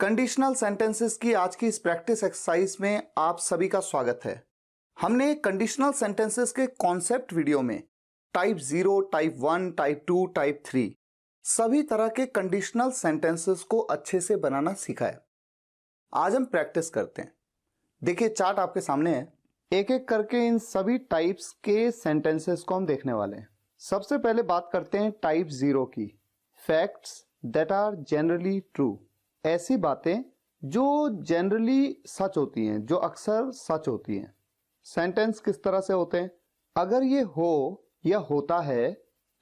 Conditional sentences की आज की इस प्रैक्टिस एक्सरसाइज में आप सभी का स्वागत है। हमने कंडीशनल सेंटेंसेस के कॉन्सेप्ट वीडियो में टाइप 0, टाइप 1, टाइप 2, टाइप 3 सभी तरह के कंडीशनल सेंटेंसेस को अच्छे से बनाना सीखा है। आज हम प्रैक्टिस करते हैं। देखिए चार्ट आपके सामने है, एक एक करके इन सभी टाइप्स के सेंटेंसेस को हम देखने वाले हैं। सबसे पहले बात करते हैं टाइप 0 की, facts that are generally true. ऐसी बातें जो जनरली सच होती हैं, जो अक्सर सच होती हैं। सेंटेंस किस तरह से होते हैं? अगर ये हो या होता है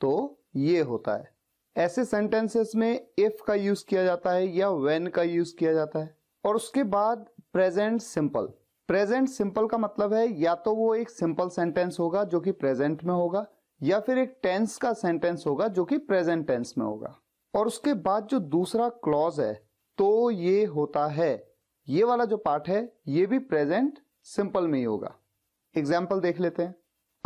तो ये होता है। ऐसे सेंटेंसेस में इफ का यूज किया जाता है या व्हेन का यूज किया जाता है। और उसके बाद प्रेजेंट सिंपल। प्रेजेंट सिंपल का मतलब है या तो वो एक सिंपल सेंटेंस होगा जो कि प्रेजेंट में होगा, या फिर एक टेंस का सेंटेंस होगा जो कि प्रेजेंट टेंस में होगा। और उसके बाद जो दूसरा क्लॉज है तो ये होता है, ये वाला जो पार्ट है ये भी प्रेजेंट सिंपल में ही होगा। एग्जाम्पल देख लेते हैं।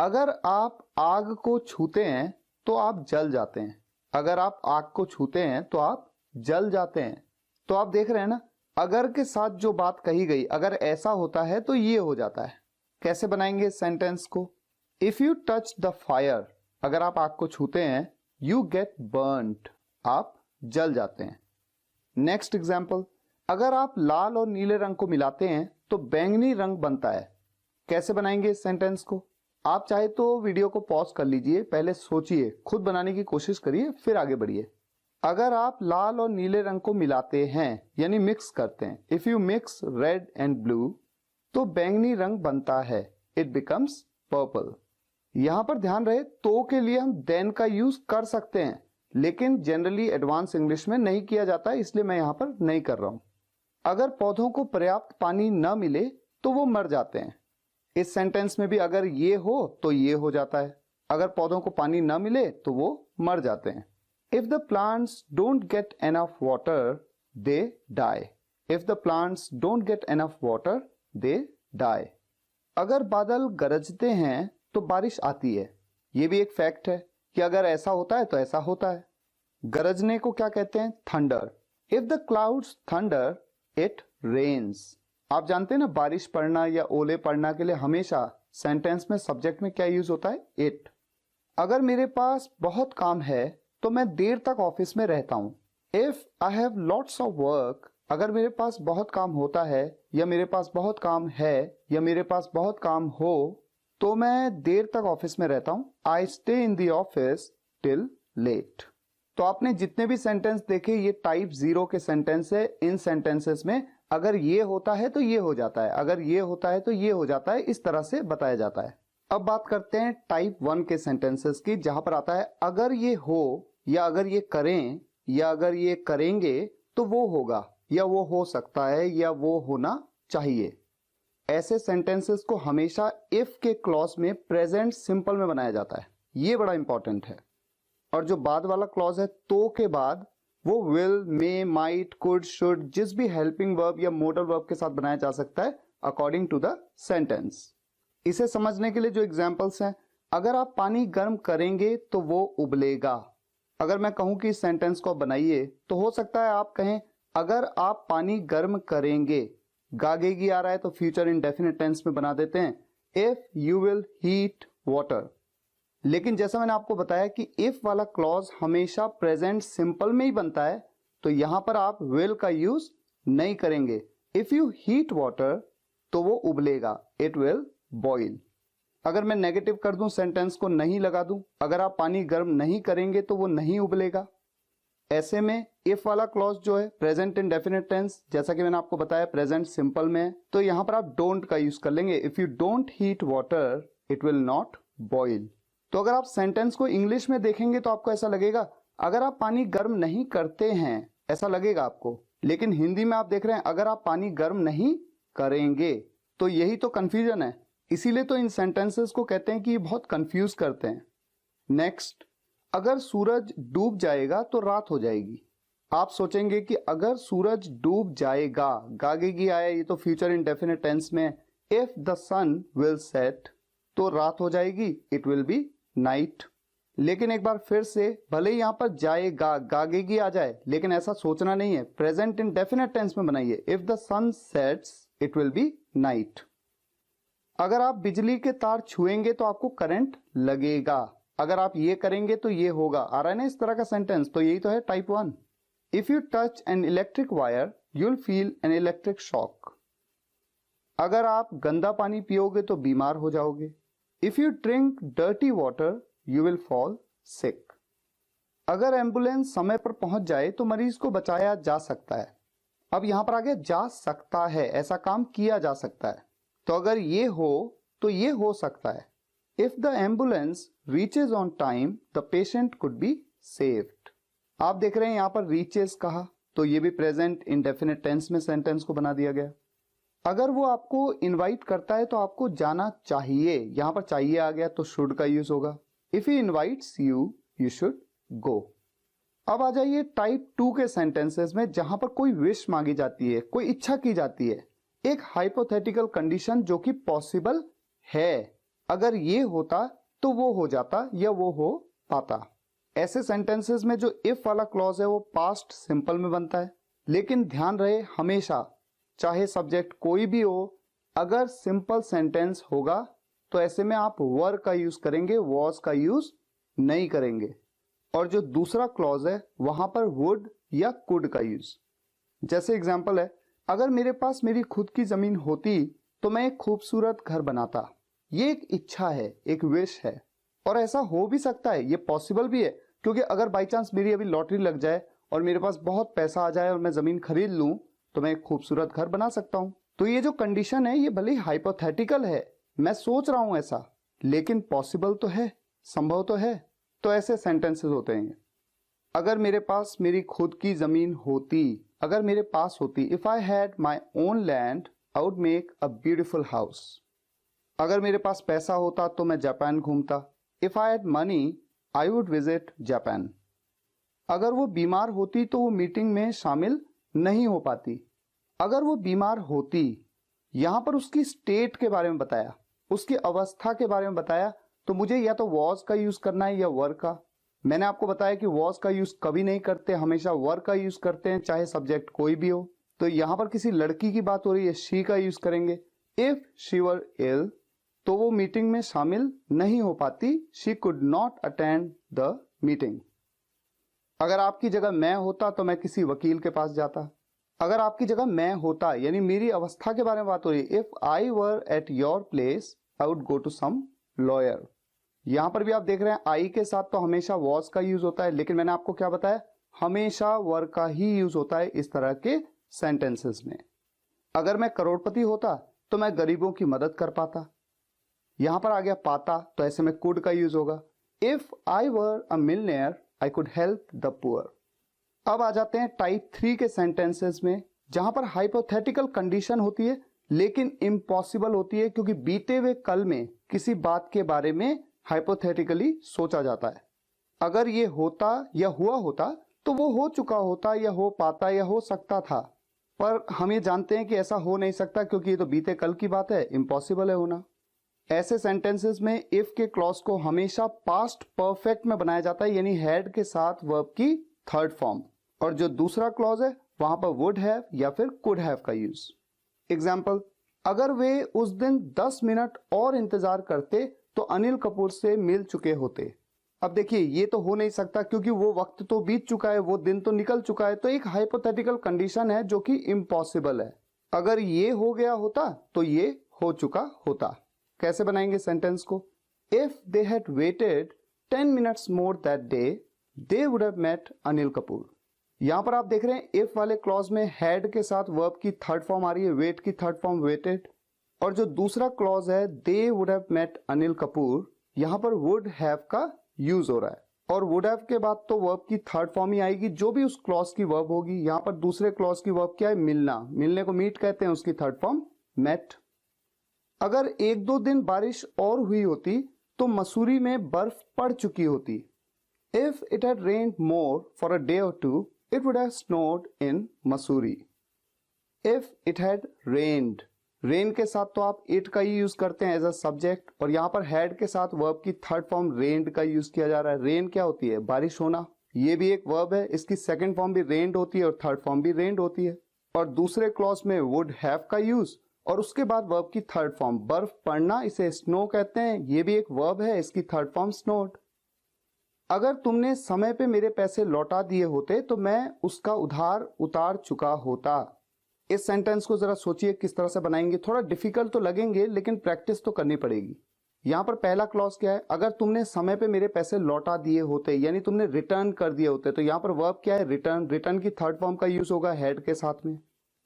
अगर आप आग को छूते हैं तो आप जल जाते हैं। अगर आप आग को छूते हैं तो आप जल जाते हैं। तो आप देख रहे हैं ना, अगर के साथ जो बात कही गई, अगर ऐसा होता है तो ये हो जाता है। कैसे बनाएंगे इस सेंटेंस को? If you touch the fire, अगर आप आग को छूते हैं, यू गेट बर्न्ड, आप जल जाते हैं। नेक्स्ट एग्जाम्पल, अगर आप लाल और नीले रंग को मिलाते हैं तो बैंगनी रंग बनता है। कैसे बनाएंगे इस सेंटेंस को? आप चाहे तो वीडियो को पॉज कर लीजिए, पहले सोचिए, खुद बनाने की कोशिश करिए, फिर आगे बढ़िए। अगर आप लाल और नीले रंग को मिलाते हैं यानी मिक्स करते हैं, if you mix red and blue, तो बैंगनी रंग बनता है, इट बिकम्स पर्पल। यहां पर ध्यान रहे, तो के लिए हम देन का यूज कर सकते हैं, लेकिन जनरली एडवांस इंग्लिश में नहीं किया जाता है, इसलिए मैं यहां पर नहीं कर रहा हूं। अगर पौधों को पर्याप्त पानी न मिले तो वो मर जाते हैं। इस सेंटेंस में भी अगर ये हो तो ये हो जाता है। अगर पौधों को पानी न मिले तो वो मर जाते हैं। If the plants don't get enough water they die. If the plants don't get enough water they die. अगर बादल गरजते हैं तो बारिश आती है। ये भी एक फैक्ट है कि अगर ऐसा होता है तो ऐसा होता है। गरजने को क्या कहते हैं? Thunder. If the clouds thunder it rains. आप जानते हैं ना, बारिश पड़ना या ओले पड़ना के लिए हमेशा सेंटेंस में सब्जेक्ट में क्या यूज होता है? इट। अगर मेरे पास बहुत काम है तो मैं देर तक ऑफिस में रहता हूं। If I have lots of work, अगर मेरे पास बहुत काम होता है या मेरे पास बहुत काम है या मेरे पास बहुत काम हो तो मैं देर तक ऑफिस में रहता हूं। I stay in the office till late. तो आपने जितने भी सेंटेंस देखे ये टाइप 0 के सेंटेंस है। इन सेंटेंसेस में अगर ये होता है तो ये हो जाता है, अगर ये होता है तो ये हो जाता है, इस तरह से बताया जाता है। अब बात करते हैं टाइप 1 के सेंटेंसेस की, जहां पर आता है अगर ये हो या अगर ये करें या अगर ये करेंगे तो वो होगा या वो हो सकता है या वो होना चाहिए। ऐसे सेंटेंसेस को हमेशा इफ के क्लॉज में प्रेजेंट सिंपल में बनाया जाता है, ये बड़ा इंपॉर्टेंट है। और जो बाद वाला क्लॉज है तो के बाद, वो will, may, might, could, should, जिस भी हेल्पिंग वर्ब या मोडल वर्ब के साथ बनाया जा सकता है अकॉर्डिंग टू द सेंटेंस। इसे समझने के लिए जो एग्जांपल्स हैं, अगर आप पानी गर्म करेंगे तो वो उबलेगा। अगर मैं कहूं कि इस सेंटेंस को बनाइए तो हो सकता है आप कहें अगर आप पानी गर्म करेंगे। गागेगी आ रहा है तो फ्यूचर इंडेफिनिट टेंस में बना देते हैं if you will heat water. लेकिन जैसा मैंने आपको बताया कि इफ वाला क्लॉज हमेशा प्रेजेंट सिंपल में ही बनता है, तो यहां पर आप विल का यूज नहीं करेंगे। इफ यू हीट वाटर तो वो उबलेगा, इट विल बॉइल। अगर मैं नेगेटिव कर दूं, सेंटेंस को नहीं लगा दूं, अगर आप पानी गर्म नहीं करेंगे तो वो नहीं उबलेगा। ऐसे में इफ वाला क्लॉज जो है प्रेजेंट इंडेफिनिट टेंस, जैसा कि मैंने आपको बताया प्रेजेंट सिंपल में है, तो यहां पर आप डोंट का यूज कर लेंगे। If you don't heat water it will not boil. तो अगर आप सेंटेंस को इंग्लिश में देखेंगे तो आपको ऐसा लगेगा अगर आप पानी गर्म नहीं करते हैं, ऐसा लगेगा आपको। लेकिन हिंदी में आप देख रहे हैं अगर आप पानी गर्म नहीं करेंगे, तो यही तो कंफ्यूजन है। इसीलिए तो इन सेंटेंसेस को कहते हैं कि ये बहुत कंफ्यूज करते हैं। नेक्स्ट, अगर सूरज डूब जाएगा तो रात हो जाएगी। आप सोचेंगे कि अगर सूरज डूब जाएगा, गागेगी आया, ये तो फ्यूचर इंडेफिनिट टेंस में। If the sun will set तो रात हो जाएगी, इट विल बी नाइट। लेकिन एक बार फिर से, भले ही यहाँ पर जाएगा, गागेगी आ जाए, लेकिन ऐसा सोचना नहीं है। प्रेजेंट इन डेफिनेट टेंस में बनाइए। If the sun sets it will be night. अगर आप बिजली के तार छुएंगे तो आपको करंट लगेगा। अगर आप ये करेंगे तो ये होगा। आ रहा है ना इस तरह का सेंटेंस? तो यही तो है type 1। If you touch an electric wire you will feel an electric shock. अगर आप गंदा पानी पियोगे तो बीमार हो जाओगे। If you drink dirty water you will fall sick. अगर एम्बुलेंस समय पर पहुंच जाए तो मरीज को बचाया जा सकता है। अब यहां पर आगे जा सकता है, ऐसा काम किया जा सकता है। तो अगर ये हो तो ये हो सकता है। If the ambulance reaches on time the patient could be saved. आप देख रहे हैं यहां पर रीचेज कहा, तो ये भी प्रेजेंट इंडेफिनिट टेंस में सेंटेंस को बना दिया गया। अगर वो आपको इनवाइट करता है तो आपको जाना चाहिए। यहां पर चाहिए आ गया तो शुड का यूज होगा। If he invites you you should go. अब आ जाइए टाइप 2 के सेंटेंसेस में, जहां पर कोई विश मांगी जाती है, कोई इच्छा की जाती है, एक हाइपोथेटिकल कंडीशन जो कि पॉसिबल है। अगर ये होता तो वो हो जाता या वो हो पाता। ऐसे सेंटेंसेस में जो इफ वाला क्लॉज है वो पास्ट सिंपल में बनता है। लेकिन ध्यान रहे, हमेशा चाहे सब्जेक्ट कोई भी हो, अगर सिंपल सेंटेंस होगा तो ऐसे में आप वर का यूज करेंगे, वॉज का यूज नहीं करेंगे। और जो दूसरा क्लॉज है वहां पर वुड या कुड का यूज। जैसे एग्जांपल है, अगर मेरे पास मेरी खुद की जमीन होती तो मैं एक खूबसूरत घर बनाता। ये एक इच्छा है, एक विश है, और ऐसा हो भी सकता है, ये पॉसिबल भी है। क्योंकि अगर बाई चांस मेरी अभी लॉटरी लग जाए और मेरे पास बहुत पैसा आ जाए और मैं जमीन खरीद लूं तो मैं एक खूबसूरत घर बना सकता हूं। तो ये जो कंडीशन है ये भले ही हाइपोथेटिकल है, मैं सोच रहा हूं ऐसा, लेकिन पॉसिबल तो है, संभव तो है। तो ऐसे सेंटेंसेस होते हैं। अगर मेरे पास मेरी खुद की जमीन होती, अगर मेरे पास होती, if I had my own land I would make a beautiful house. अगर मेरे पास पैसा होता तो मैं जापान घूमता। If I had money I would visit Japan. अगर वो बीमार होती तो वो मीटिंग में शामिल नहीं हो पाती। अगर वो बीमार होती, यहां पर उसकी स्टेट के बारे में बताया, उसकी अवस्था के बारे में बताया, तो मुझे या तो वॉज का यूज करना है या वर का। मैंने आपको बताया कि वॉज का यूज कभी नहीं करते, हमेशा वर का यूज करते हैं, चाहे सब्जेक्ट कोई भी हो। तो यहां पर किसी लड़की की बात हो रही है, शी का यूज करेंगे। इफ शी वर इल तो वो मीटिंग में शामिल नहीं हो पाती, she could not attend the meeting. अगर आपकी जगह मैं होता तो मैं किसी वकील के पास जाता। अगर आपकी जगह मैं होता, यानी मेरी अवस्था के बारे में बात हो रही है, if I were at your place I would go to some lawyer. यहां पर भी आप देख रहे हैं आई के साथ तो हमेशा वॉज का यूज होता है, लेकिन मैंने आपको क्या बताया, हमेशा वर का ही यूज होता है इस तरह के सेंटेंसेस में। अगर मैं करोड़पति होता तो मैं गरीबों की मदद कर पाता। यहां पर आ गया पाता, तो ऐसे में कुड का यूज होगा। If I were a millionaire I could help the poor. अब आ जाते हैं टाइप 3 के सेंटेंसेस में, जहां पर हाइपोथेटिकल कंडीशन होती है लेकिन इम्पॉसिबल होती है, क्योंकि बीते हुए कल में किसी बात के बारे में हाइपोथेटिकली सोचा जाता है। अगर ये होता या हुआ होता तो वो हो चुका होता या हो पाता या हो सकता था, पर हम ये जानते हैं कि ऐसा हो नहीं सकता क्योंकि ये तो बीते कल की बात है, इम्पॉसिबल है होना। ऐसे सेंटेंसेस में इफ के क्लॉज को हमेशा पास्ट परफेक्ट में बनाया जाता है, यानी हैड के साथ वर्ब की थर्ड फॉर्म, और जो दूसरा क्लॉज है वहां पर वुड हैव या फिर कुड हैव का यूज। एग्जाम्पल, अगर वे उस दिन 10 मिनट और इंतजार करते तो अनिल कपूर से मिल चुके होते। अब देखिए ये तो हो नहीं सकता क्योंकि वो वक्त तो बीत चुका है, वो दिन तो निकल चुका है, तो एक हाइपोथेटिकल कंडीशन है जो कि इम्पॉसिबल है। अगर ये हो गया होता तो ये हो चुका होता। कैसे बनाएंगे सेंटेंस को? If they had waited 10 minutes more that day they would have met Anil Kapoor. यहां पर आप देख रहे हैं इफ वाले क्लॉज में हैड के साथ वर्ब की थर्ड फॉर्म आ रही है, वेट की थर्ड फॉर्म वेटेड, और जो दूसरा क्लॉज है they would have met Anil Kapoor, यहां पर वुड हैव का यूज हो रहा है, और वुड हैव के बाद तो वर्ब की थर्ड फॉर्म ही आएगी, जो भी उस क्लॉज की वर्ब होगी। यहां पर दूसरे क्लॉज की वर्ब क्या है? मिलना। मिलने को मीट कहते हैं, उसकी थर्ड फॉर्म मेट। अगर 1-2 दिन बारिश और हुई होती तो मसूरी में बर्फ पड़ चुकी होती। If it had rained more for a day और two it would have snowed in Mussoorie. If it had rained, rain के साथ तो आप इट का ही यूज करते हैं एज अ सब्जेक्ट, और यहाँ पर हैड के साथ वर्ब की थर्ड फॉर्म रेन्ड का यूज किया जा रहा है। रेन क्या होती है? बारिश होना। ये भी एक वर्ब है, इसकी सेकंड फॉर्म भी रेन्ड होती है और थर्ड फॉर्म भी रेन्ड होती है। और दूसरे क्लॉज में वुड हैव का यूज और उसके बाद वर्ब की थर्ड फॉर्म बर्फ पड़ना, इसे स्नो कहते हैं, ये भी एक वर्ब है, इसकी थर्ड फॉर्म स्नोड। अगर तुमने समय पे मेरे पैसे लौटा दिए होते तो मैं उसका उधार उतार चुका होता। इस सेंटेंस को जरा सोचिए किस तरह से बनाएंगे। थोड़ा डिफिकल्ट तो लगेंगे लेकिन प्रैक्टिस तो करनी पड़ेगी। यहाँ पर पहला क्लॉज क्या है? अगर तुमने समय पे मेरे पैसे लौटा दिए होते, यानी तुमने रिटर्न कर दिए होते। तो यहाँ पर वर्ब क्या है? रिटर्न। रिटर्न की थर्ड फॉर्म का यूज होगा हैड के साथ में।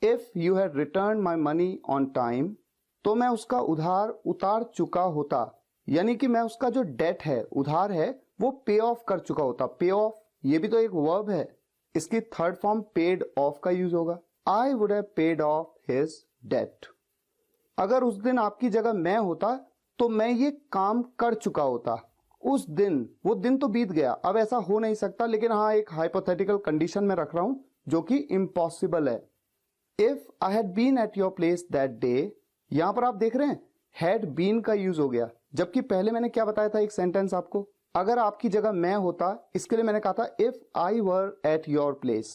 If you had return my money on time, तो मैं उसका उधार उतार चुका होता, यानी कि मैं उसका जो डेट है, उधार है, वो पे ऑफ कर चुका होता। पे ऑफ ये भी तो एक वर्ब है, इसकी थर्ड फॉर्म पेड ऑफ का यूज होगा। I would have paid off his debt. अगर उस दिन आपकी जगह मैं होता तो मैं ये काम कर चुका होता। उस दिन, वो दिन तो बीत गया, अब ऐसा हो नहीं सकता, लेकिन हाँ एक हाइपोथेटिकल कंडीशन में रख रहा हूं जो कि इम्पॉसिबल है। If I had been at your place that day, यहां पर आप देख रहे हैं हैड बीन का यूज हो गया, जबकि पहले मैंने क्या बताया था एक सेंटेंस आपको? अगर आपकी जगह मैं होता, इसके लिए मैंने कहा था if I were at your place.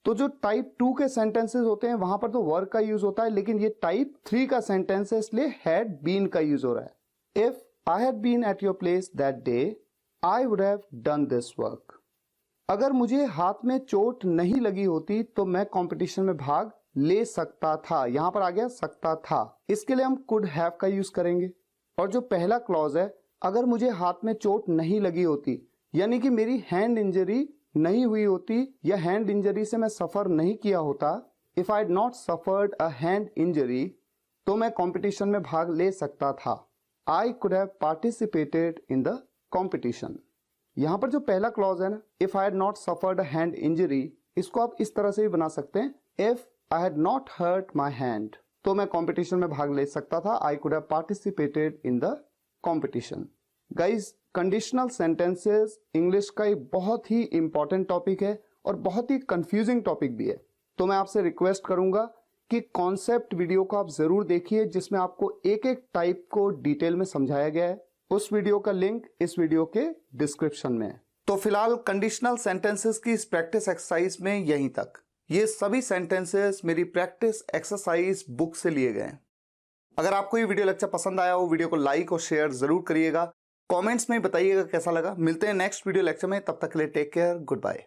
तो जो टाइप 2 के सेंटेंसेस होते हैं वहां पर तो वर्क का यूज होता है, लेकिन ये टाइप 3 का सेंटेंस है, इसलिए हैड बीन का यूज हो रहा है। If I had been at your place that day I would have done this work. अगर मुझे हाथ में चोट नहीं लगी होती तो मैं कंपटीशन में भाग ले सकता था। यहां पर आ गया सकता था, इसके लिए हम कुड हैव का यूज करेंगे। और जो पहला क्लॉज है, अगर मुझे हाथ में चोट नहीं लगी होती, यानी कि मेरी हैंड इंजरी नहीं हुई होती या हैंड इंजरी से मैं सफर नहीं किया होता, if I had not suffered a hand injury, तो मैं कंपटीशन में भाग ले सकता था। I could have participated in the competition. यहां पर जो पहला क्लॉज है ना, if I had not suffered a hand injury, इसको आप इस तरह से भी बना सकते हैं, if I had not hurt my hand, तो मैं कंपटीशन में भाग ले सकता था। I could have participated in the competition. Guys, conditional sentences English का एक बहुत ही इंपॉर्टेंट टॉपिक है और बहुत ही कंफ्यूजिंग टॉपिक भी है। तो मैं आपसे रिक्वेस्ट करूंगा कि कॉन्सेप्ट वीडियो को आप जरूर देखिए, जिसमें आपको एक एक टाइप को डिटेल में समझाया गया है। उस वीडियो का लिंक इस वीडियो के डिस्क्रिप्शन में है। तो फिलहाल कंडीशनल सेंटेंसेस की इस प्रैक्टिस एक्सरसाइज में यहीं तक। ये सभी सेंटेंसेस मेरी प्रैक्टिस एक्सरसाइज बुक से लिए गए हैं। अगर आपको ये वीडियो लेक्चर पसंद आया हो, वीडियो को लाइक और शेयर जरूर करिएगा। कमेंट्स में बताइएगा कैसा लगा। मिलते हैं नेक्स्ट वीडियो लेक्चर में, तब तक के लिए टेक केयर, गुड बाय।